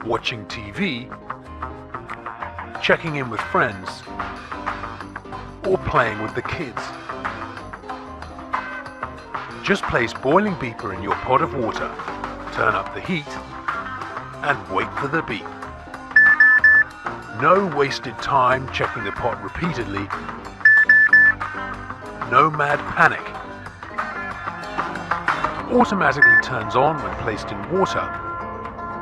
watching TV, checking in with friends, or playing with the kids. Just place boiling beeper in your pot of water, turn up the heat, and wait for the beep. No wasted time checking the pot repeatedly. No mad panic. Automatically turns on when placed in water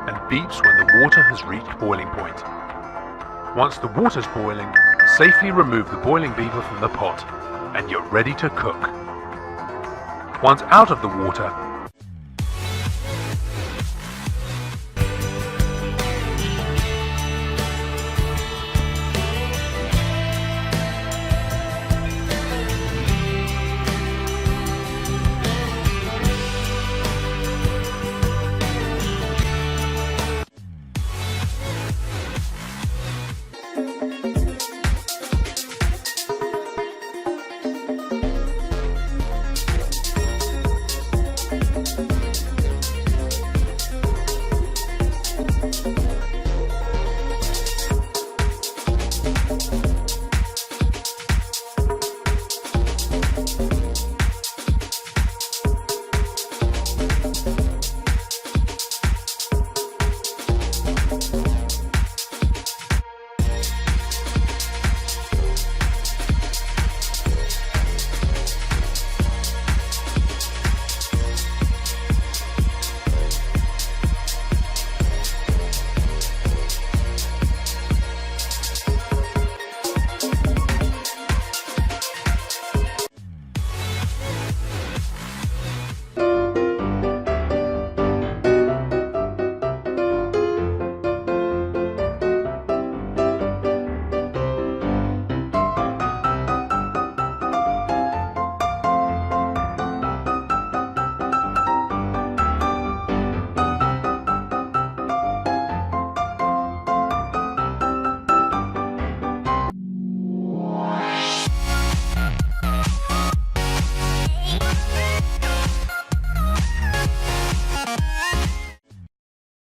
and beeps when the water has reached boiling point. Once the water's boiling, safely remove the boiling beeper from the pot and you're ready to cook. Once out of the water,